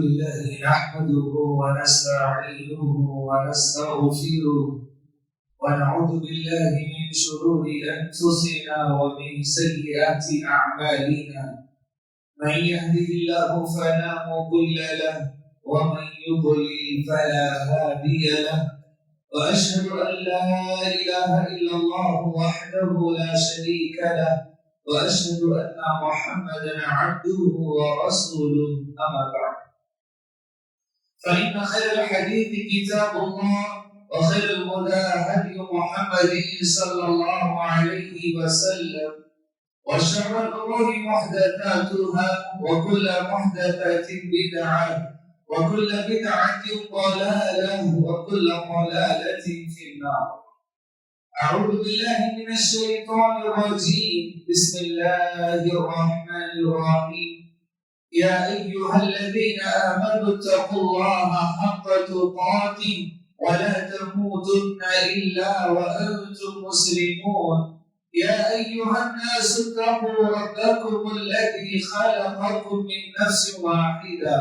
لله نحمده ونستعينه ونستغفره ونعوذ بالله من شرور أنفسنا ومن سيئات أعمالنا من يهده الله فلا مضل له ومن يضلل فلا هادي له وأشهد أن لا إله إلا الله وحده لا شريك له وأشهد أن محمدا عبده ورسوله أما بعد فإن خير الحديث كتاب الله وخير الهدى هدي محمد صلى الله عليه وسلم وشر الأمور محدثاتها وكل محدثة بدعة وكل بدعة ضلالة وكل ضلالة في النار. أعوذ بالله من الشيطان الرجيم. بسم الله الرحمن الرحيم. يا أيها الذين آمنوا اتقوا الله حق تقاته ولا تموتن إلا وأنتم مسلمون. يا أيها الناس اتقوا ربكم الذي خلقكم من نفس واحدة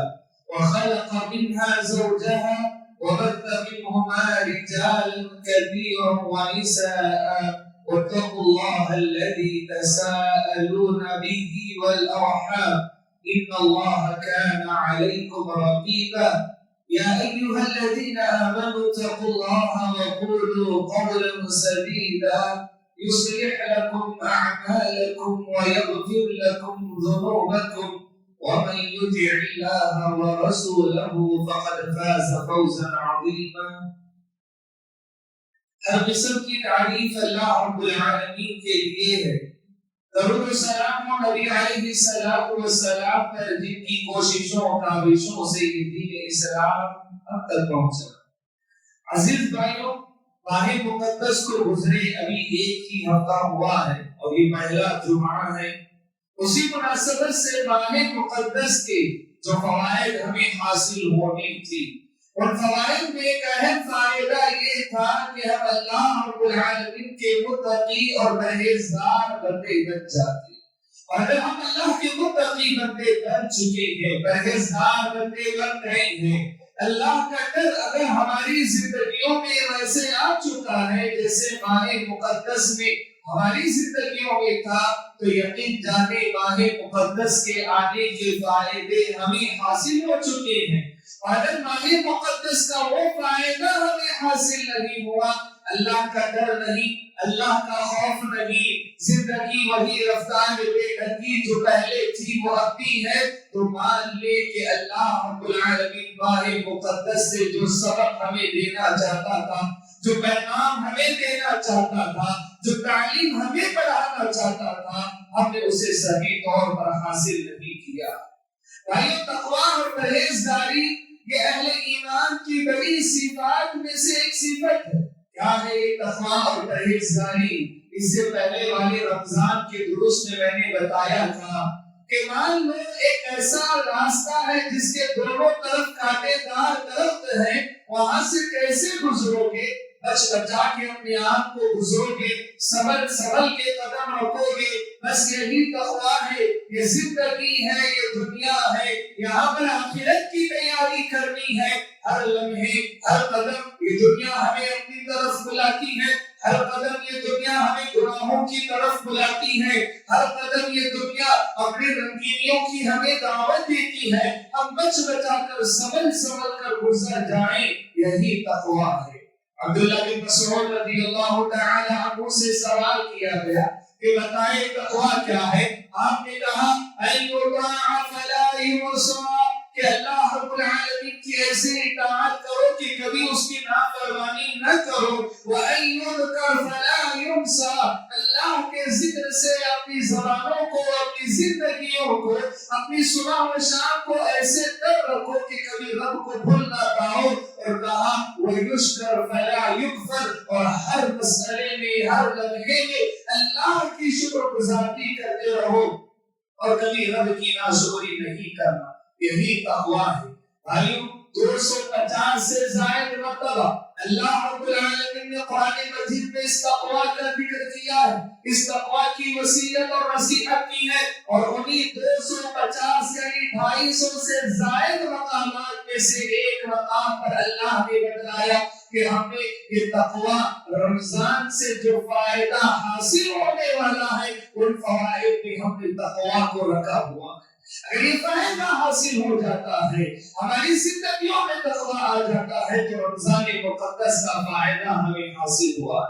وخلق منها زوجها وبث منهما رجالا كثيرا ونساء واتقوا الله الذي تساءلون به والأرحام إن الله كان عليكم رقيبا. يا أيها الذين آمنوا اتقوا الله وقولوا قولا سديدا يصلح لكم أعمالكم ويغفر لكم ذنوبكم ومن يطع الله ورسوله فقد فاز فوزا عظيما. ہر قسم کی تعریف اللہ رب العالمین کے لیے ہے. درود و سلام نبی علیہ السلام پر جن کی کوششوں و کاوشوں سے یہ دین اسلام اب تک پہنچا. عزیز بھائیوں، ماہ مقدس کو گزرے ابھی ایک ہی ہفتہ ہوا ہے اور یہ پہلا جمعہ ہے. اسی مناسبت سے ماہ مقدس کے جو فوائد ہمیں حاصل ہونی تھی اور فوائد میں ایک اہم فائدہ یہ تھا کہ ہم اللہ رب العالمین کے متقی اور پرہیزگار بندے بن جاتے. اور اگر ہم اللہ کے متقی بندے بن چکے ہیں، پرہیزگار بندے بن گئے ہیں، اللہ کا ڈر اگر ہماری زندگیوں میں ویسے آ چکا ہے جیسے ماہ مقدس میں ہماری زندگیوں میں تھا، تو یقین جانے ماہ مقدس کے آنے کے فائدے ہمیں حاصل ہو چکے ہیں. اگر ماہ مقدس کا وہ فائدہ ہمیں حاصل نہیں ہوا، اللہ کا ڈر نہیں، اللہ کا خوف نہیں، زندگی وہی رفتار بے ڈنگی جو پہلے تھی وہ اب بھی ہے، تو مان لے کہ اللہ رب العالمین ماہ مقدس سے جو سبق ہمیں دینا چاہتا تھا، جو پیغام ہمیں دینا چاہتا تھا، جو تعلیم ہمیں پڑھانا چاہتا تھا، ہم نے اسے صحیح طور پر حاصل نہیں کیا. بھائیو، تقویٰ اور پرہیزگاری یہ اہل ایمان کی بڑی صفات میں سے ایک صفت ہے. کیا ہے یہ تقویٰ اور پرہیزگاری؟ اس سے پہلے والے رمضان کے دروس میں میں نے بتایا تھا کہ مان لو ایک ایسا راستہ ہے جس کے دونوں طرف کانٹے دار درخت ہیں، وہاں سے کیسے گزرو گے؟ بچ بچا کے اپنے آپ کو گزرو گے، سنبھل کے قدم رکھو گے. بس یہی تقویٰ ہے، یہ زندگی ہے، یہ دنیا ہے، یہاں پر آخرت کی تیاری کرنی ہے. ہر لمحے، ہر قدم یہ دنیا ہمیں اپنی طرف بلاتی ہے، ہر قدم یہ دنیا ہمیں گناہوں کی طرف بلاتی ہے، ہر قدم یہ دنیا اپنی رنگینیوں کی ہمیں دعوت دیتی ہے. ہم بچ بچا کر سنبھل کر گزر جائیں، یہی تقویٰ ہے. عبداللہ بن مسعود رضی اللہ تعالی عنہ سے سوال کیا گیا کہ بتائیں تقویٰ کیا ہے؟ آپ نے کہا ان یطاع فلا یعصى، کہ اللہ رب العالمین کی ایسے اطاعت کرو کہ کبھی اس کی نافرمانی نہ کرو. وَأَن يُذْكَرَ فَلَا يُنْسَى، اللہ کے ذکر سے اپنی زبانوں کو، اپنی زندگیوں کو، اپنی صبح و شام کو ایسے کر رکھو کہ کبھی رب کو بھول نہ پاؤ. اور کہا وَيُشْكَرَ فَلَا يُكْفَرَ، اور ہر مسئلے میں، ہر لمحے میں اللہ کی شکر گزاری کرتے رہو اور کبھی رب کی ناشکری نہیں کرنا. یہی تقویٰ ہے. بھائیو، 250 سے زائد مرتبہ اللہ رب العالمین نے قرآن مجید میں اس تقویٰ کا ذکر کیا کیا ہے، اس تقویٰ کی وصیت اور نصیحت کی ہے، اور انہی 250 یعنی 250 سے زائد مقامات میں سے ایک مقام پر اللہ نے بتلایا کہ ہمیں یہ تقویٰ رمضان سے جو فائدہ حاصل ہونے والا ہے ان فوائد میں ہم نے تقویٰ کو رکھا ہوا ہے۔ اگر یہ فائدہ حاصل ہو جاتا ہے، ہماری زندگیوں میں تقویٰ آ جاتا ہے، تو رمضان مقدس کا فائدہ ہمیں حاصل ہوا۔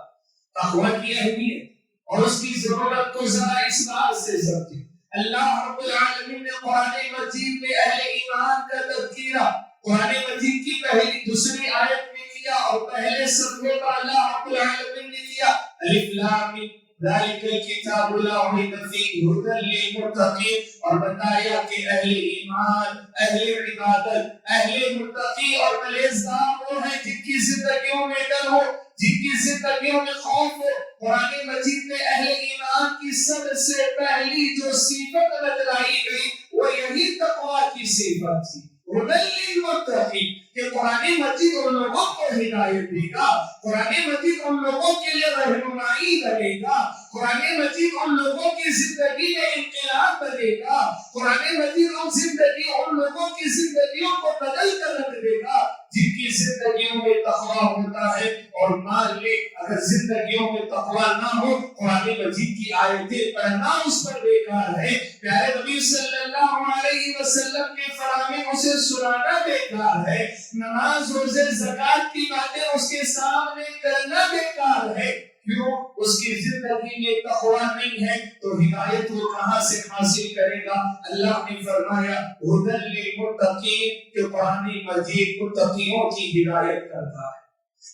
تقویٰ کی اہمیت اور اس کی ضرورت کو ذرا اس بات سے سمجھیں۔ اللہ رب العالمین نے قرآن مجید میں اہل ایمان کا تذکرہ قرآن مجید کی پہلی دوسری آیت میں کیا، اور پہلے صفحے پر اللہ رب العالمین نے کیا الف لام میم ذالک الکتاب لا ریب فیہ ھدی للمتقین، اور بتایا کہ اہل ایمان، اہل عبادت، اہل متقی اور پرہیزگار وہ ہیں جن کی زندگیوں میں ڈر ہو، جن کی زندگیوں میں خوف ہو۔ قرآن مجید میں اہل ایمان کی سب سے پہلی جو صفت بتلائی گئی وہ یہی تقویٰ کی صفت تھی، ھدی للمتقین، کہ قرآن مجید ان لوگوں کو ہدایت دے گا، قرآن مجید ان لوگوں کے لیے رہنمائی کرے گا، قرآن مجید ان لوگوں کی زندگی میں انقلاب کرے گا، قرآن مجید ان لوگوں کی زندگیوں کو بدل کر رکھ دے گا جن کی زندگیوں میں تقویٰ ہوتا ہے۔ اور مان لے اگر زندگیوں میں تقویٰ نہ ہو، قرآن مجید کی آیتیں پڑھنا اس پر بیکار ہے، پیارے نبی صلی اللہ علیہ وسلم کے فرامین اسے سنانا بیکار ہے، نماز روزے زکوٰۃ کی باتیں اس کے سامنے کرنا بیکار ہے۔ کیوں؟ اس کی زندگی میں تقویٰ نہیں ہے تو ہدایت وہ کہاں سے حاصل کرے گا؟ اللہ نے فرمایا ھدی للمتقین، کہ قرآن مجید متقیوں کی ہدایت کرتا ہے۔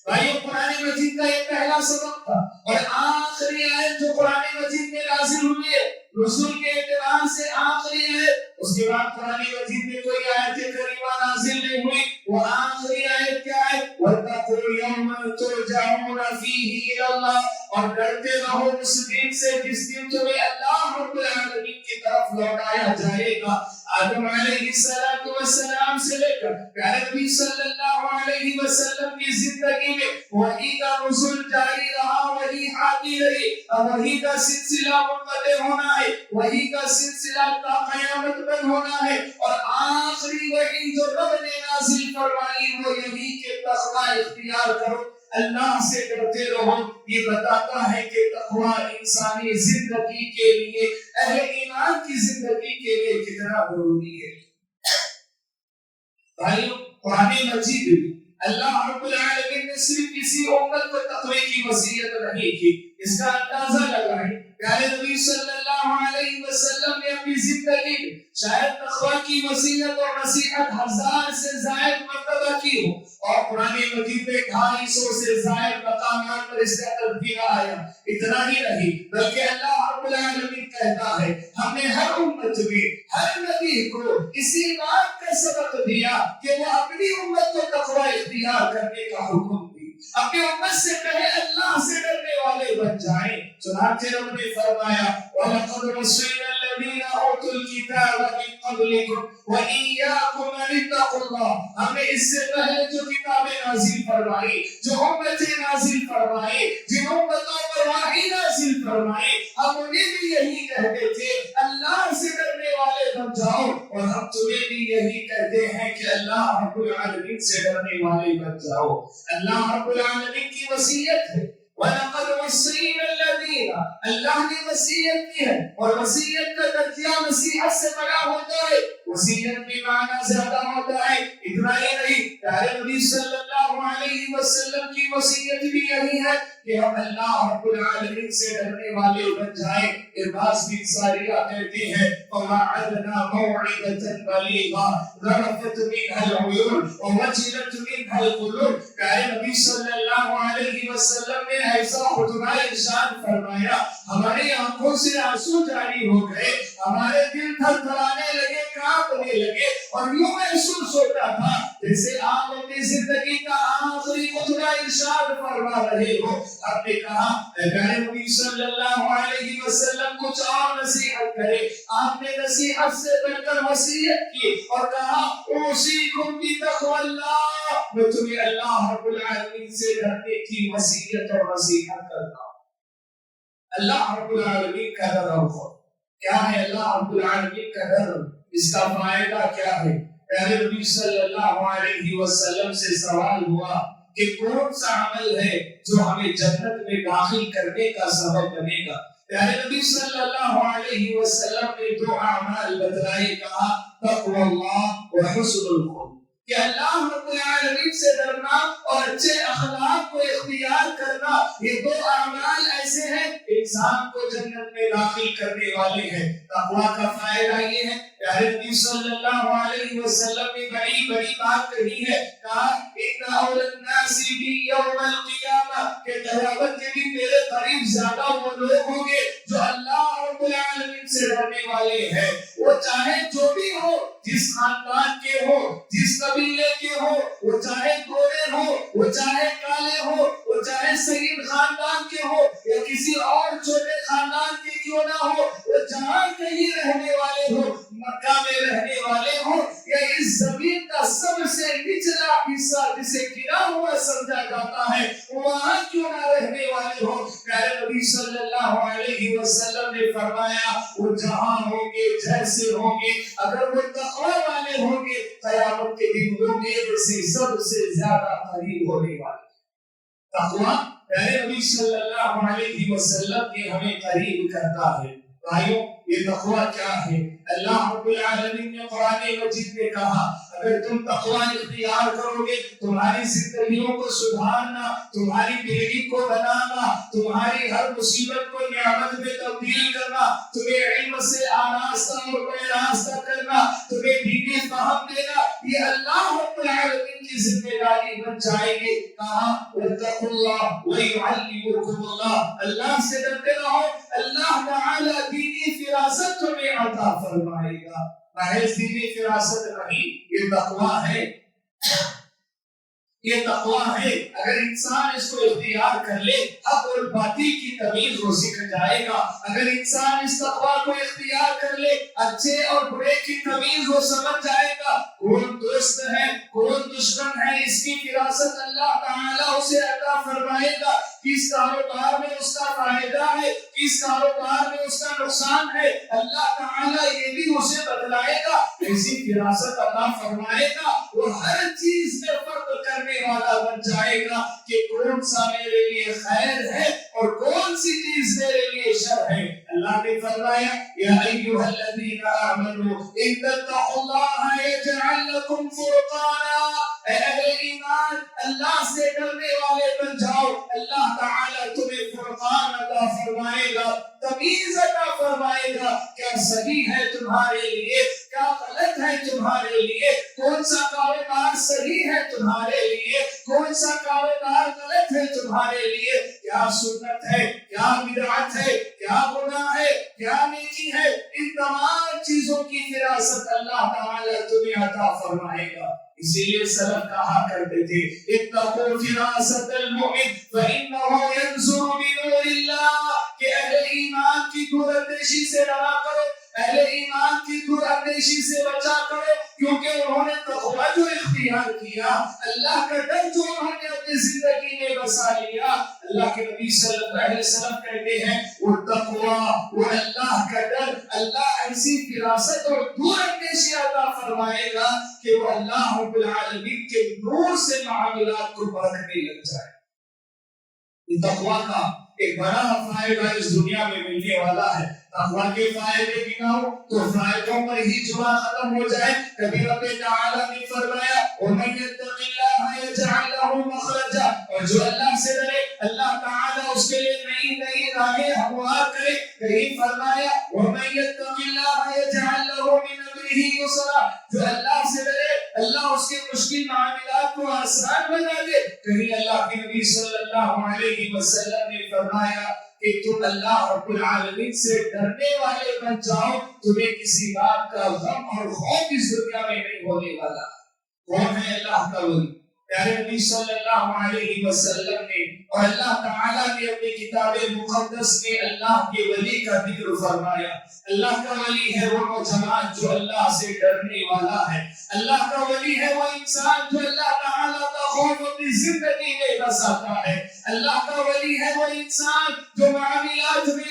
بھائیو، قرآن مجید کا یہ پہلا سبق تھا، اور آخری آیت جو قرآن مجید میں نازل ہوئی ہے رسول کے اعتبار سے آخری ہے، اس کے بعد قرآن مجید میں کوئی آیت کریمہ نازل نہیں ہوئی، وہ آخری آیت کیا ہے؟ وَاتَّقُوا يَوْمًا تُرْجَعُونَ فِيهِ إِلَى اللَّهِ، اور ڈرتے رہو اس دن سے جس دن تمہیں اللہ رب العالمین کی طرف لوٹایا جائے گا۔ آدم علیہ السلام سے لے کر پیارے نبی صلی اللہ علیہ وسلم کی زندگی میں وحی کا نزول جاری رہا، وحی حاکی رہی، وحی کا سلسلہ منقطع ہونا ہے، وحی کا سلسلہ تا قیامت بند ہونا ہے، اور آخری وحی جو رب نے نازل فرمائی وہ یہی کہ تقویٰ اختیار کرو، اللہ سے ڈرتے رہو۔ یہ بتاتا ہے کہ تقویٰ انسانی زندگی کے لیے، اہل ایمان کی زندگی کے لیے کتنا ضروری ہے۔ بھائیو، قرآن مجید میں اللہ رب العالمین نے صرف کسی امت کو تقوی کی وصیت نہیں کی، اس کا اندازہ لگائیں، پیارے نبی صلی اللہ علیہ وسلم نے اپنی زندگی میں شاید تقوی کی وصیت اور نصیحت 1000 سے زائد مرتبہ کی ہو، اور قرآن مجید میں 250 سے زائد مقامات پر اس کا تذکرہ آیا۔ اتنا ہی نہیں بلکہ اللہ رب العالمین کہتا ہے ہم نے ہر امت میں ہر نبی کو اسی بات کا سبق دیا کہ وہ اپنی امت کو تقوی اختیار کرنے کا حکم دی، اپنی امت سے پہلے اللہ سے ڈرنے والے بن جائیں۔ چنانچہ رب نے فرمایا وَلَقَدْ وَصَّيْنَا الَّذِينَ أُوتُوا الْكِتَابَ مِن قَبْلِكُمْ وَإِيَّاكُمْ أَنِ اتَّقُوا اللَّهَ، ہم نے اس سے پہلے جو کتابیں نازل فرمائی، جو امتیں نازل فرمائی، جن امتوں پر وحی نازل فرمائی، ہم انہیں بھی یہی کہتے تھے اللہ سے ڈرنے والے بن جاؤ، اور ہم تمہیں بھی یہی کہتے ہیں کہ اللہ رب العالمین سے ڈرنے والے بن جاؤ۔ اللہ رب العالمین کی وصیت ہے وَلَقَدْ وَصَّيْنَا الَّذِينَ، اللہ نے وصیت کی ہے، اور وصیت کا درجہ نصیحت سے بڑا ہوتا ہے، وصیت میں معنی زیادہ ہوتا ہے۔ اتنا ہی نہیں، پیارے نبی صلی اللہ علیہ وسلم کی وصیت بھی یہی ہے کہ ہم اللہ رب العالمین سے ڈرنے والے بن جائیں۔ ارباز بن ساریہ کہتے ہیں وَوَعَدْنَا مَوْعِدَةً بَلِيغَةً ذَرَفَتْ مِنْهَا الْعُيُونُ وَوَجِلَتْ مِنْهَا الْقُلُوبُ، پیارے نبی صلی اللہ علیہ وسلم نے ایسا خطبہ ارشاد فرمایا ہماری آنکھوں سے آنسو جاری ہو گئے، ہمارے دل تھر تھرانے لگے، کانپنے لگے، اور یوں محسوس ہوتا تھا جیسے آپ اپنی زندگی کا آخری خطبہ ارشاد فرما رہے ہو۔ آپ نے کہا اے پیارے نبی صلی اللہ علیہ وسلم کچھ اور نصیحت کرے، آپ نے نصیحت سے بڑھ کر وصیت کی اور کہا اوصیکم بتقوی اللہ، میں تمہیں اللہ رب العالمین سے ڈرنے کی وصیت اور نصیحت کرتا ہوں۔ اللہ رب العالمین کا ڈر اور خوف کیا ہے؟ اللہ رب العالمین کا ڈر، اس کا فائدہ کیا ہے؟ پیارے نبی صلی اللہ علیہ وسلم سے سوال ہوا کہ کون سا عمل ہے جو ہمیں جنت میں داخل کرنے کا سبب بنے گا؟ پیارے نبی صلی اللہ علیہ وسلم نے دو اعمال بتلائے، کہا تقوی اللہ و حسن الخلق، کہ اللہ رب العالمین سے ڈرنا اور اچھے اخلاق کو اختیار کرنا، یہ دو اعمال ایسے ہیں انسان کو جنت میں داخل کرنے والے ہیں۔ تقوی کا فائدہ یہ ہے، پیارے نبی صلی اللہ علیہ وسلم نے بڑی بڑی بات کہی ہے، کہا ان اول الناس بی یوم القیامہ، کہ قیامت کے دن میرے قریب زیادہ وہ لوگ ہوں گے جو اللہ رب العالمین سے ڈرنے والے ہیں، وہ چاہے جو بھی ہو، جس خاندان کے ہو، جس قبیلے کے ہو، وہ چاہے گورے ہو، وہ چاہے کالے ہو، وہ چاہے سید خاندان کے ہو یا کسی اور چھوٹے خاندان کے کیوں نہ ہو، وہ جہاں کہیں رہنے والے ہو، مکہ میں رہنے والے ہوں یا اس زمین کا سب سے نچلا حصہ جسے گرا ہوا سمجھا جاتا ہے وہاں کیوں نہ رہنے والے ہوں، پیارے نبی صلی اللہ علیہ وسلم نے فرمایا وہ جہاں ہوں گے، جیسے ہوں گے، اگر وہ تقوی والے ہوں گے، قیامت کے دن وہ میرے سے سب سے زیادہ قریب ہونے والے۔ تقوی پیارے نبی صلی اللہ علیہ وسلم کے ہمیں قریب کرتا ہے۔ بھائیوں، یہ تقوی کیا ہے؟ اللہ رب العالمین نے قرآن مجید میں کہا اگر تم تقوی اختیار کرو گے، تمہاری زندگیوں کو سدھارنا، تمہاری بیڑی کو بنانا، تمہاری ہر مصیبت کو نعمت میں تبدیل کرنا، تمہیں علم سے آراستہ اور پیراستہ کرنا، تمہیں دینی فہم دینا، یہ اللہ رب العالمین کی ذمہ داری بن جائے گی۔ کہا واتقوا اللہ ویعلمکم اللہ، اللہ سے ڈرتے رہو، اللہ تعالی دینی فراست تمہیں عطا فرمائے گا۔ محض دینی فراست نہیں، یہ تقوی ہے، یہ تقوی ہے۔ اگر انسان اس کو اختیار کر لے حق اور باطل کی تمیز وہ سیکھ جائے گا۔ اگر انسان اس تقوی کو اختیار کر لے اچھے اور برے کی تمیز وہ سمجھ جائے گا، کون دوست ہے کون دشمن ہے اس کی فراست اللہ تعالیٰ اسے عطا فرمائے گا۔ کس کاروبار میں اس کا فائدہ ہے، کس کاروبار میں اس کا نقصان ہے، اللہ تعالیٰ یہ بھی اسے بتلائے گا، ایسی فراست عطا فرمائے گا، وہ ہر چیز میں فرق کرنے والا بن جائے گا کہ کون سا میرے لیے خیر ہے اور کون سی چیز میرے لیے شر ہے۔ اللہ نے فرمایا یا ایھا الذین آمنوا ان تتقوا اللہ یجعل لکم فرقانا، اے اہل ایمان اللہ سے ڈرنے والے بن جاؤ، اللہ تعالیٰ تمہیں فرقان عطا فرمائے گا، تمیز عطا فرمائے گا، کیا صحیح ہے تمہارے لیے، کیا غلط ہے تمہارے لیے، کون سا کاروبار صحیح ہے تمہارے لیے، کون سا کاروبار غلط ہے تمہارے لیے، کیا سنت ہے کیا بدعت ہے، کیا گناہ ہے کیا نیکی ہے، ان تمام چیزوں کی فراست اللہ تعالیٰ تمہیں عطا فرمائے گا۔ اسی لیے سلف کہا کرتے تھے اتقوا فراست المؤمن فإنه ينظر بنور اللہ، کہ اہل ایمان کی دور اندیشی سے ڈرا کرو، اہل ایمان کی دور اندیشی سے بچا کرو، کیونکہ انہوں نے تقوی جو اختیار کیا، اللہ کا ڈر جو انہوں نے اپنی زندگی میں بسا لیا، اللہ کے نبی صلی اللہ علیہ وسلم کہتے ہیں وہ تقوی، وہ اللہ کا ڈر، اللہ ایسی فراست اور دور اندیشی عطا فرمائے گا کہ وہ اللہ رب العالمین کے نور سے معاملات کو پرکھنے لگ جائے۔ یہ تقوی کا ایک بڑا فائدہ اس دنیا میں ملنے والا ہے۔ تقوی کے فائدے گناؤ تو فائدوں پر ہی جمعہ ختم ہو جائے۔ کبھی رب تعالیٰ نے فرمایا وَمَن يَتَّقِ اللَّهَ يَجْعَل لَّهُ مَخْرَجًا، اور جو اللہ سے ڈرے اللہ تعالیٰ اس کے لیے نئی نئی راہیں ہموار کرے۔ کہیں فرمایا وَمَن يَتَّقِ اللَّهَ يَجْعَل لَّهُ مِنْ أَمْرِهِ يُسْرًا، جو اللہ سے ڈرے اللہ اس کے مشکل معاملات کو آسان بنا دے۔ کہیں اللہ کے نبی صلی اللہ علیہ وسلم نے فرمایا کہ تم اللہ رب العالمین سے ڈرنے والے بن جاؤ، تمہیں کسی بات کا غم اور خوف اس دنیا میں نہیں ہونے والا۔ کون ہے اللہ کا ولی؟ پیارے نبی صلی اللہ علیہ وسلم نے اور اللہ تعالیٰ نے اپنی کتاب مقدس میں اللہ کے ولی کا ذکر فرمایا۔ اللہ کا ولی ہے وہ نوجوان جو اللہ سے ڈرنے والا ہے، اللہ کا ولی ہے وہ انسان جو اللہ تعالیٰ کا خوف اپنی زندگی میں بساتا ہے، اللہ کا ولی ہے وہ انسان جو معاملات میں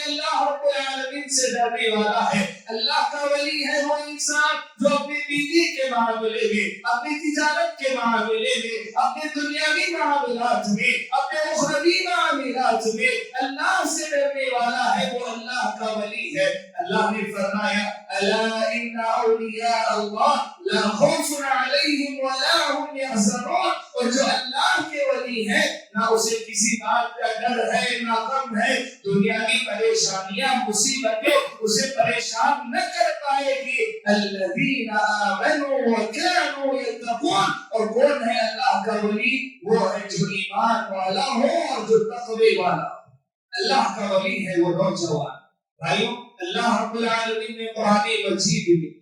سے ڈرنے والا ہے۔ اللہ کا ولی ہے وہ انسان جو اپنی بیوی کے معاملے میں، اپنی تجارت کے معاملے میں، اپنے دنیاوی معاملات میں، اپنے اخروی معاملات میں اللہ سے ڈرنے والا ہے، وہ اللہ کا ولی ہے۔ اللہ نے فرمایا الا ان اولیاء اللہ لا خوف علیہم ولا هم يحزنون، اور جو اللہ کے ولی ہے نہ اسے کسی بات کا ڈر ہے نہ غم ہے، دنیاوی پریشانیاں مصیبتیں اسے پریشان نہ کر پائے گی۔ الذین آمنوا وکانوا یتقون، اور کون ہے اللہ کا ولی؟ وہ ہے جو ایمان والا ہو اور جو تقوی والا ہو۔ اللہ کا ولی ہے وہ نوجوان بھائیوں۔ اللہ رب العالمین نے قرآن مجید میں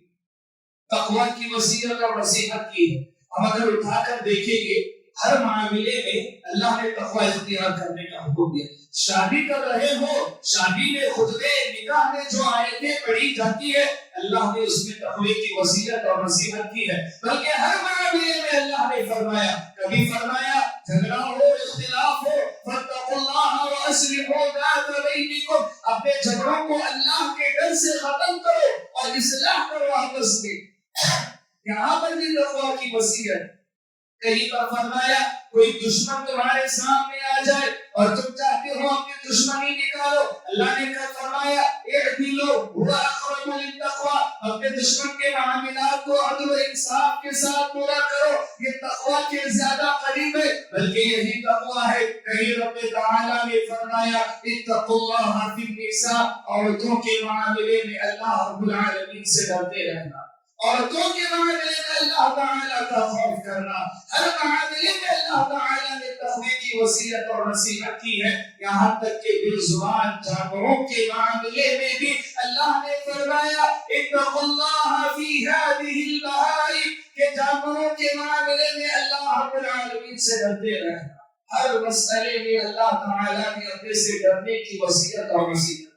تقوی کی وصیت اور نصیحت کی ہے۔ ہم اگر اٹھا کر دیکھیں گے ہر معاملے میں اللہ نے تقوی اختیار کرنے کا حکم دیا۔ شادی کر رہے ہو، شادی میں خطبے نکاح میں جو آیتیں پڑھی جاتی ہے اللہ نے اس میں تقوی کی وصیت اور نصیحت کی ہے، بلکہ ہر معاملے میں اللہ نے فرمایا، کبھی فرمایا جھگڑا ہو، اختلاف ہو، فاتقوا اللہ واصلحوا ذات بینکم، اپنے جھگڑوں کو اللہ کے ڈر سے ختم کرو اور اصلاح کرو آپس میں۔ یہاں پر بھی تقوی کی وصیت۔ کہیں پر فرمایا کوئی دشمن تمہارے سامنے آ جائے اور تم چاہتے ہو اپنی دشمنی نکالو، اللہ نے فرمایا اعدلوا هو اقرب للتقوى، اپنے دشمن کے معاملات کو عدل و انصاف کے ساتھ پورا کرو، یہ تقوی کے زیادہ قریب ہے، بلکہ یہی تقوی ہے۔ کہیں رب تعالیٰ نے فرمایا اتقوا اللہ فی النساء، عورتوں کے معاملے میں اللہ رب العالمین سے ڈرتے رہنا، عورتوں کے معاملے میں اللہ تعالیٰ کا خوف کرنا، ہر معاملے میں اللہ تعالیٰ نے تقوی کی وصیت اور نصیحت کی ہے۔ یہاں تک کہ بے زبان جانوروں کے معاملے میں بھی اللہ نے فرمایا اتقوا اللہ فی ہذہ البہائم، کہ جانوروں کے معاملے میں اللہ رب العالمین سے ڈرتے رہنا۔ ہر مسئلے میں اللہ تعالیٰ نے اپنے سے ڈرنے کی وصیت اور نصیحت۔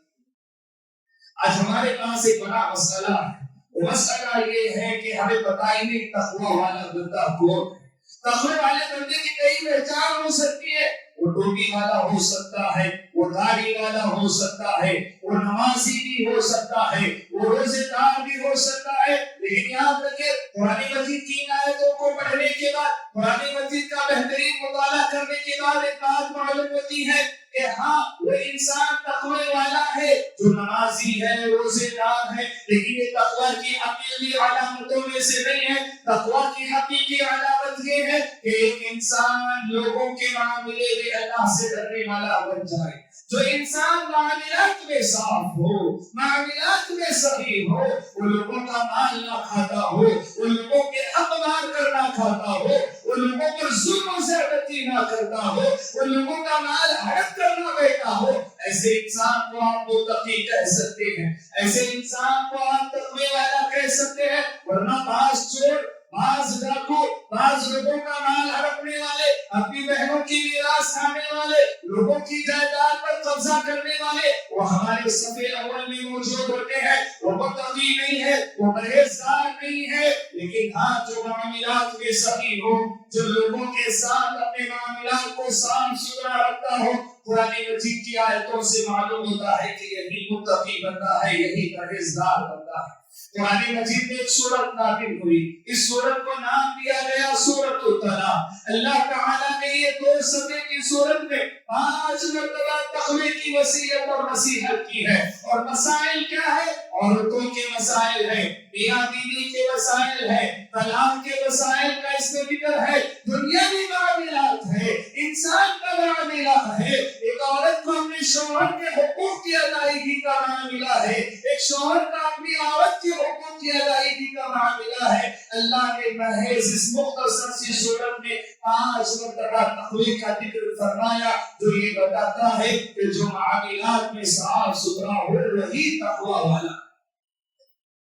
آج ہمارے پاس ایک بڑا مسئلہ ہے، مسئلہ یہ ہے کہ ہمیں پتہ ہی نہیں تقوی والا بندہ کون ہے۔ تقوی والے بندے کی کئی پہچان ہو سکتی ہے، وہ ٹوپی والا ہو سکتا ہے، وہ داڑھی والا ہو سکتا ہے، وہ نمازی بھی ہو سکتا ہے، وہ روزے دار بھی ہو سکتا ہے، لیکن یاد رکھیں قرآن مجید کی آیتوں کو پڑھنے کے بعد، قرآن مجید کا بہترین مطالعہ کرنے کے بعد ایک بات معلوم ہوتی ہے کہ ہاں وہ انسان تقوی والا ہے جو نمازی ہے، روزے دار ہے، لیکن یہ تقوی کی حقیقی علامتوں میں سے نہیں ہے۔ تقوی کی حقیقی علامت یہ ہے کہ ایک انسان لوگوں کے معاملے میں اللہ سے ڈرنے والا بن جائے، جو انسان معاملات میں صاف ہو، معاملات میں صحیح ہو، وہ لوگوں کا مال نہ کھاتا ہو، وہ لوگوں کے حق مار کر نہ کھاتا ہو، وہ لوگوں پر ظلم و زیادتی نہ کرتا ہو، وہ لوگوں کا مال ہڑپ کرنا بیٹا ہو، ایسے انسان کو آپ متقی کہہ سکتے ہیں، ایسے انسان کو آپ تقوی والا کہہ سکتے ہیں۔ ورنہ بعض چور، بعض ڈاکو، بعض لوگوں کا مال ہڑپنے والے، اپنی بہنوں کی میراث کھانے والے، لوگوں کی جائیداد پر قبضہ کرنے والے، وہ ہمارے صف اول میں موجود ہوتے ہیں۔ وہ متقی نہیں ہے، وہ پرہیزگار نہیں ہے، لیکن ہاں جو معاملات میں صحیح ہو، جو لوگوں کے ساتھ اپنے معاملات کو صاف ستھرا رکھتا ہو، قرآن مجید کی آیتوں سے معلوم ہوتا ہے کہ یہی متقی بندہ ہے، یہی پرہیزگار بندہ ہے۔ قرآن مجید میں ایک سورت نازل ہوئی، اس سورت کو نام دیا گیا سورۃ الطلاق۔ اللہ تعالیٰ نے یہ 2 صفحے کی سورت میں 5 مرتبہ تقوی کی وصیت اور نصیحت کی ہے۔ اور مسائل کیا ہے؟ عورتوں کے مسائل ہیں، میاں بیوی کے مسائل ہیں، طلاق کے مسائل کا اس میں ذکر ہے، دنیاوی معاملات ہے، انسان کا معاملہ ہے، ایک عورت کو اپنے شوہر کے حقوق کی ادائیگی کا معاملہ ہے، ایک شوہر کا اپنی عورت کے حقوق کی ادائیگی کا معاملہ ہے۔ اللہ نے محض اس مختصر سی صورت میں 5 مرتبہ تقوی کا ذکر فرمایا، جو یہ بتاتا ہے کہ جو معاملات میں صاف ستھرا ہو وہی تقوی والا۔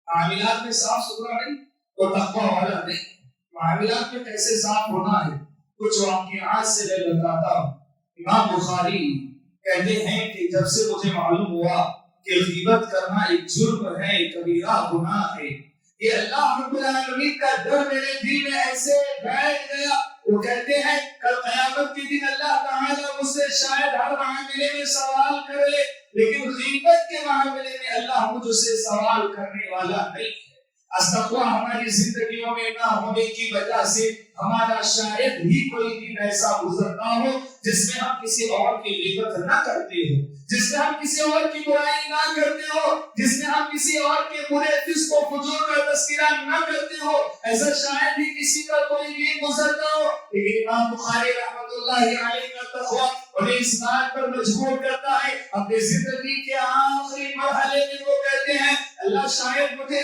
معاملات میں صاف ستھرا نہیں تو تقوی والا نہیں۔ معاملات میں کیسے صاف ہونا ہے کچھ واقعات سے میں بتاتا ہوں۔ امام بخاری کہتے ہیں کہ جب سے مجھے معلوم ہوا کہ غیبت کرنا ایک جرم ہے، کبیرہ گناہ ہے، یہ اللہ رب العالمین کا ڈر میرے دل میں ایسے بیٹھ گیا۔ وہ کہتے ہیں کل قیامت کے دن اللہ تعالیٰ مجھ سے شاید ہر معاملے میں سوال کر لے، لیکن غیبت کے معاملے میں اللہ مجھ سے سوال کرنے والا نہیں ہے۔ استغفر ہماری زندگیوں میں نہ ہونے کی وجہ سے ہمارا شاید ہی کوئی دن ایسا گزرتا ہو جس میں ہم کسی اور کی غیبت نہ کرتے ہو، جس میں ہم کسی اور کی برائی نہ کرتے ہو، جس میں ہم کسی اور کے برے فسق و فجور کا تذکرہ نہ کرتے ہو، ایسا شاید ہی کسی کا کوئی دن گزرتا ہو۔ لیکن امام بخاری رحمۃ اللہ علیہ کا تقویٰ انہیں اس بات پر مجبور کرتا ہے، اپنی زندگی کے آخری مرحلے میں وہ کہتے ہیں اللہ شاید مجھے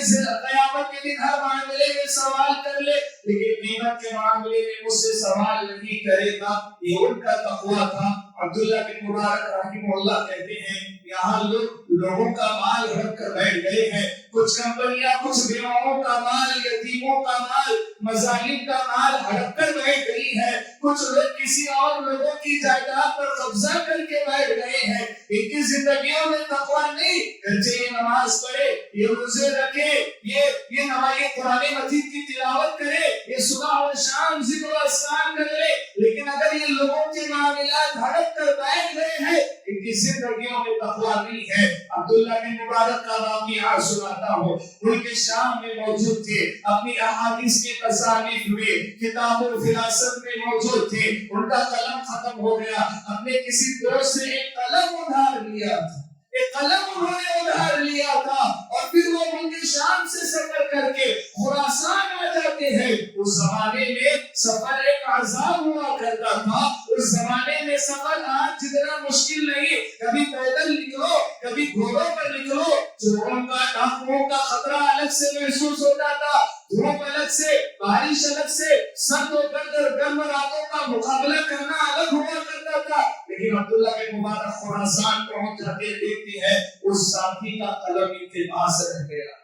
قیامت کے دن ہر معاملے میں سوال کر لے، لیکن قیامت کے معاملے میں مجھ سے سوال نہیں کرے گا۔ یہ ان کا تقویٰ تھا۔ عبداللہ بن مبارک رحمہ اللہ کہتے ہیں یہاں لوگوں کا مال ہڑپ کر بیٹھ گئے ہیں، کچھ کمپنیاں کچھ بیواؤں کا مال، یتیموں کا مال، مظالم کا مال ہڑپ کر بیٹھ گئی ہے، کچھ لوگ کسی اور لوگوں کی جائیداد پر قبضہ کر کے بیٹھ گئے ہیں۔ ان کی زندگیوں میں تقویٰ نہیں، گرچہ یہ نماز پڑھے، یہ روزے رکھے، یہ نماز قرآن مجید کی تلاوت کرے، یہ صبح اور شام ذکر و اذکار کرے، لیکن اگر یہ لوگوں کے معاملات ہڑپ کر بیٹھ گئے ہیں، ان کی زندگیوں میں تقویٰ نہیں ہے۔ عبداللہ بن مبارک کا واقعہ سناتا ہوں، ان کے شام میں موجود تھے، اپنی احادیث کی تصانیف میں کتاب الفراست میں موجود تھے، ان کا قلم ختم ہو گیا، اپنے کسی دوست سے ایک قلم ادھار لیا تھا، ایک قلم انہوں نے ادھار لیا تھا، اور پھر وہ ملک شام سے سفر کر کے خراسان آ جاتے ہیں۔ اس زمانے میں سفر ایک عذاب ہوا کرتا تھا، اس زمانے میں سفر آج جتنا مشکل نہیں، کبھی پیدل نکلو، کبھی گھوڑوں پر نکلو، چوروں کا ڈاکوؤں کا خطرہ الگ سے محسوس ہوتا تھا، دھوپ الگ سے، بارش الگ سے، سرد و گرم راتوں کا مقابلہ کرنا الگ ہوا کرتا تھا۔ لیکن عبداللہ بن مبارک خراسان پہنچ جاتے دیکھتے ہیں اس ساتھی کا قلم ان کے پاس رہ گیا،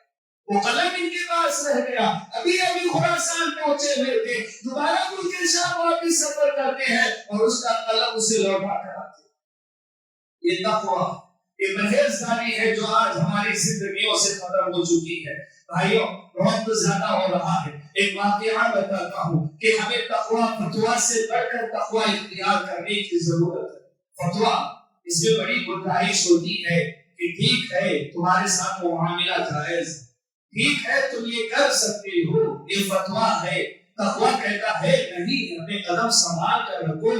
وہ قلم ان کے پاس رہ گیا، ابھی خراسان پہنچے ہوئے تھے، دوبارہ ملک شام واپس سفر کرتے ہیں اور اس کا قلم اسے لوٹا کر آتے۔ یہ تقویٰ، یہ پرہیزگاری ہے جو آج ہماری زندگیوں سے ختم ہو چکی ہے۔ بھائیوں بہت زیادہ ہو رہا ہے۔ ایک واقعہ بتاتا ہوں کہ ہمیں تقویٰ فتویٰ سے بڑھ کر تقویٰ اختیار کرنے کی ضرورت ہے۔ فتویٰ اس میں بڑی گنجائش ہوتی ہے کہ ٹھیک ہے تمہارے ساتھ وہ معاملہ جائز، ٹھیک ہے تم یہ کر سکتے ہو، یہ فتویٰ ہے۔ تقویٰ کہتا ہے نہیں، اپنے قدم سنبھال کر رکھو،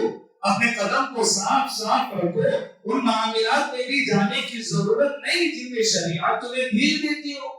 اپنے قدم کو صاف صاف رکھو، ان معاملات میں بھی جانے کی ضرورت نہیں جن میں شریعت تمہیں ڈھیل دیتی ہو۔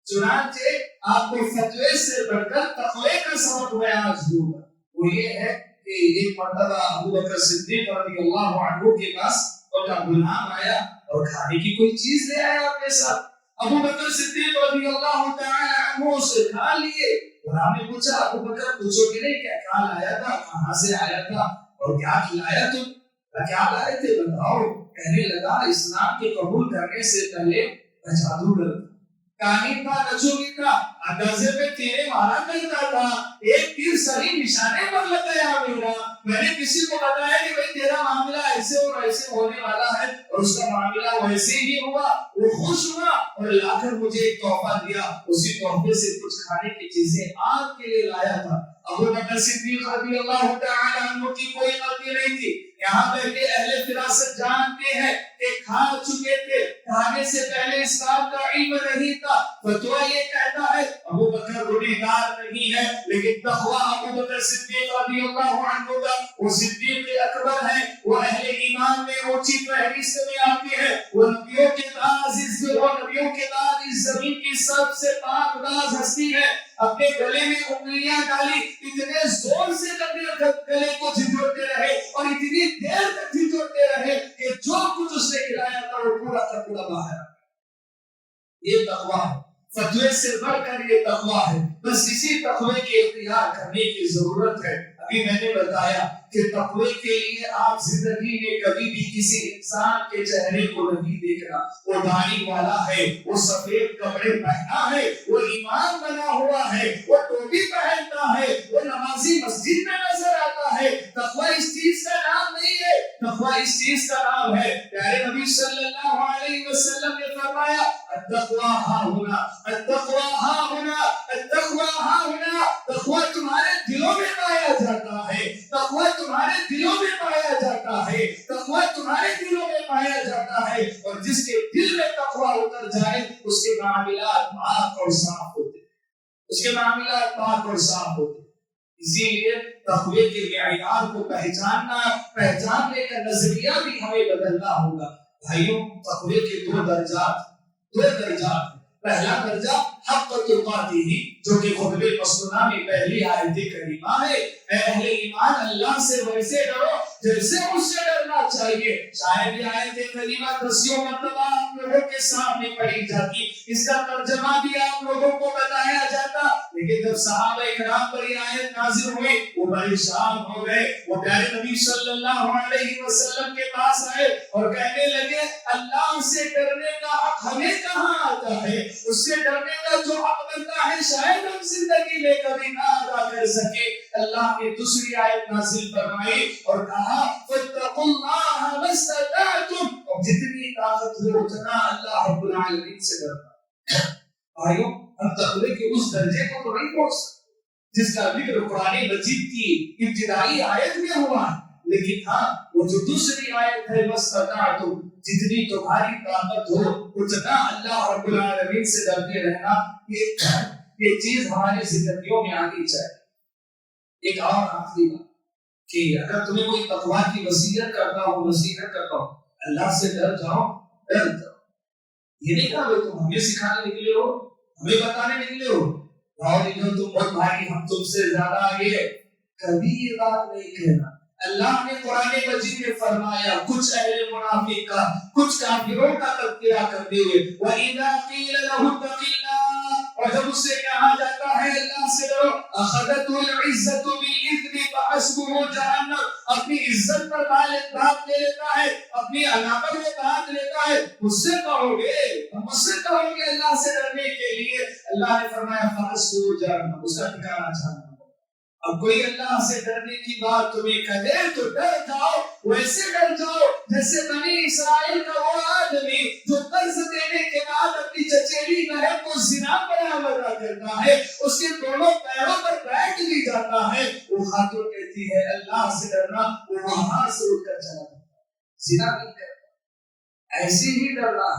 چنانچہ آپ کو فتوے سے بڑھ کر تقوی کا سبق میں آج دوں گا، وہ یہ ہے کہ ایک مرتبہ ابو بکر صدیق رضی اللہ عنہ کے پاس ان کا غلام آیا اور کھانے کی کوئی چیز لے آیا اپنے ساتھ۔ ابو بکر صدیق رضی اللہ تعالی عنہ سے کھا لیے۔ غلام نے پوچھا ابو بکر پوچھو کہ نہیں کیا کھا لایا تھا، کہاں سے آیا تھا اور کیا کھلایا تم، کیا لائے تھے بتاؤ۔ کہنے لگا اسلام کے قبول کرنے سے پہلے میں جادوگر تھا، کاہن تھا، نجومی تھا، اندازے پہ تیرے مارا کرتا تھا، ایک تیر صحیح نشانے پر لگ گیا میرا، میں نے کسی کو بتایا کہ بھئی تیرا معاملہ ایسے اور ایسے ہونے والا ہے، اور اس کا معاملہ ویسے ہی ہوا۔ وہ خوش ہوا اور لا کر مجھے ایک تحفہ دیا، اسی تحفے سے کچھ کھانے کی چیزیں آپ کے لیے لایا تھا۔ ابو بکر صدیق رضی اللہ تعالی عنہ کی کوئی غلطی نہیں تھی۔ یہاں بیٹھے اہل فراست جانتے ہیں کہ کھا چکے تھے، کھانے سے پہلے اس بات کا علم نہیں تھا۔ فتویٰ یہ کہتا ہے ابو بکر گنہگار نہیں ہے، لیکن تقویٰ ابو بکر صدیق رضی اللہ عنہ کا، وہ صدیق اکبر ہے، وہ اہل ایمان میں اونچی فہرست میں آتے ہیں، وہ نبیوں کے تاج اس زمین کی سب سے پاک داز ہستی ہے۔ اپنے گلے میں انگلیاں ڈالی، اتنے زور سے گلے کو جھنجھوڑتے رہے اور اتنی دیر تک جھنجھوڑتے رہے کہ جو کچھ اس نے کھلایا تھا وہ پورا کا پورا باہر۔ یہ تقویٰ ہے، فتوے سے بڑھ کر یہ تقویٰ ہے۔ بس اسی تقوی کے اختیار کرنے کی ضرورت ہے۔ ابھی میں نے بتایا کہ تقوی کے لیے آپ زندگی میں کبھی بھی کسی انسان کے چہرے کو نہیں دیکھنا، وہ داڑھی والا ہے، وہ سفید کپڑے پہنا ہے، وہ ایمان بنا ہوا ہے، وہ ٹوپی پہنتا ہے، وہ نمازی مسجد میں نظر آتا ہے۔ تقوی اس چیز کا نام نہیں ہے، تقوی اس چیز کا نام ہے۔ پیارے نبی صلی اللہ علیہ وسلم نے فرمایا التقوی ہا ہونا، التقوی ہا ہونا، التقوی ہا ہونا۔ تقوی تمہارے دلوں میں پایا جاتا ہے، تقوی تمہارے دلوں میں پایا جاتا ہے، تقوی تمہارے دلوں میں پایا جاتا ہے۔ اور اور جس کے دل میں تقوی اتر جائے اس کے معاملات پاک اور صاف ہوتے ہیں، اس کے معاملات پاک اور صاف ہوتے ہیں۔ اسی لیے تقوی کے معیار کو پہچاننے کا نظریہ بھی ہمیں بدلنا ہوگا۔ بھائیوں، تقوی کے دو درجات۔ پہلا درجہ حق تقاتی، جو کہ خطبہ مسنونہ میں پہلی آیت کریمہ ہے، اے اہل ایمان اللہ سے ویسے ڈرو جیسے اس سے ڈرنا چاہیے۔ شاید یہ آیت کریمہ دسیوں مرتبہ آپ لوگوں کے سامنے پڑھی جاتی، اس کا ترجمہ بھی آپ لوگوں کو بتایا جاتا، لیکن جب صحابہ اکرام پر یہ آیت نازل ہوئی وہ پریشان ہو گئے۔ وہ پیارے نبی صلی اللہ علیہ وسلم کے پاس آئے اور کہنے لگے اللہ سے ڈرنے کا حق ہمیں کہاں آتا ہے؟ اس سے ڈرنے کا جو حق بنتا ہے شاید ہم زندگی میں کبھی نہ ادا کر سکے۔ اللہ نے دوسری آیت نازل فرمائی اور کہا فاتقوا اللہ ما استطعتم، جتنی طاقت ہو اتنا اللہ رب العالمین سے ڈرنا۔ بھائیوں، ہم تقوی کے اس درجے کو تو نہیں پہنچ سکتے جس کا ذکر قرآن مجید کی ابتدائی آیت میں ہوا ہے، لیکن ہاں وہ جو دوسری آیت ہے مستطعتم، جتنی تمہاری طاقت ہو اتنا اللہ رب العالمین سے ڈرتے رہنا، یہ چیز ہماری زندگیوں میں آنی چاہیے۔ ایک اور آخری بات کہ اگر تمہیں کوئی تقوی کی نصیحت کرتا ہو اللہ سے ڈر جاؤ۔ یہ نہیں کہا تم ہمیں سکھانے نکلے ہو، ہمیں بتانے نکلے ہو، تم بہت بھائی ہم تم سے زیادہ آگے، کبھی یہ بات نہیں کہنا۔ اللہ نے قرآن مجید میں فرمایا کچھ اہل منافق کا، کچھ کافروں کا تذکرہ کرتے ہوئے وَإِذَا قِيلَ لَهُ اتَّقِ اللَّهَ، اور جب اس سے کہا جاتا ہے اللہ سے ڈرو، أَخَذَتْهُ الْعِزَّةُ بِالْإِثْمِ فَحَسْبُهُ جَهَنَّمُ، اپنی عزت پر بات لے لیتا ہے، اپنی علاقت میں بات لیتا ہے، مجھ سے کہو گے اللہ سے ڈرنے کے لیے، اللہ نے فرمایا فَحَسْبُهُ جَهَنَّمُ، اس کا ٹھکانہ جہنم۔ اب کوئی اللہ سے ڈرنے کی بات تمہیں کہے تو ڈر جاؤ، ویسے ڈر جاؤ جیسے بنی اسرائیل کا وہ آدمی جو قرض دینے کے بعد اپنی چچیری بہن کو زنا برآمد کرتا ہے، اس کے دونوں پیروں پر بیٹھ بھی جاتا ہے، وہ خاتون کہتی ہے اللہ سے ڈرنا، وہ وہاں سے اٹھ کر چلا جاتا ہے، زنا نہیں کرتا، ایسے ہی ڈرنا۔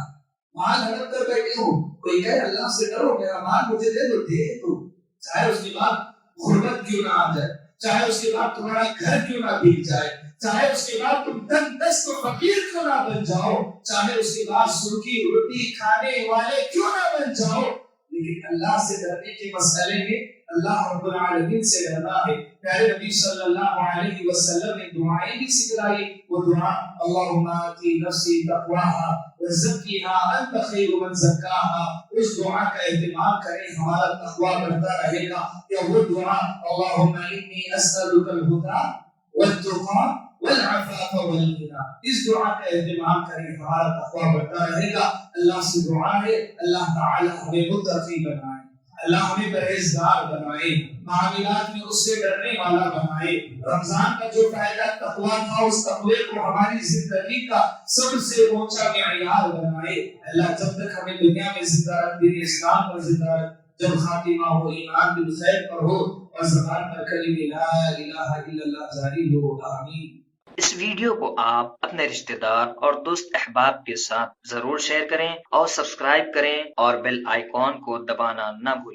مال ہڑپ کر بیٹھے ہو، کوئی کہے اللہ سے ڈرو، میرا مال مجھے دے دو، چاہے اس کے بعد غربت کیوں نہ آ جائے، چاہے اس کے بعد تمہارا گھر کیوں نہ بک جائے، چاہے اس کے بعد تم تن دست و فقیر کیوں نہ بن جاؤ، چاہے اس کے بعد سوکھی روٹی کھانے والے کیوں نہ بن جاؤ، لیکن اللہ سے ڈرنے کے مسئلے میں اللہ رب العالمین سے ڈرنا ہے۔ پیارے نبی صلی اللہ علیہ وسلم نے دعائیں بھی سکھلائی، وہ دعا اللہم آتی نفسی تقواها وزکیها انت خیر من زکاها، اس دعا کا اہتمام کریں، ہمارا تقوی بڑھتا رہے گا۔ یا وہ دعا اللہم انی اسألک الہدی والتقی والعفاف والغنی، اس دعا کا اہتمام کریں، ہمارا تقوی بڑھتا رہے گا۔ اللہ سے دعا ہے اللہ تعالی ہمیں متقی بنائے، اللہ ہمیں پرہیزگار بنائے، معاملات میں اس سے ڈرنے والا بنائے۔ رمضان کا جو فائدہ تقویٰ تھا، اس تقوی کو ہماری زندگی کا سب سے اونچا معیار بنائے۔ اللہ جب تک ہمیں دنیا میں زندہ رکھ، دین اسلام پر زندہ رکھ، جب خاتمہ ہو ایمان بالخیر پر ہو اور زبان پر کلمہ لا الہ الا اللہ جاری ہو، آمین۔ اس ویڈیو کو آپ اپنے رشتہ دار اور دوست احباب کے ساتھ ضرور شیئر کریں اور سبسکرائب کریں اور بیل آئیکن کو دبانا نہ بھولیں۔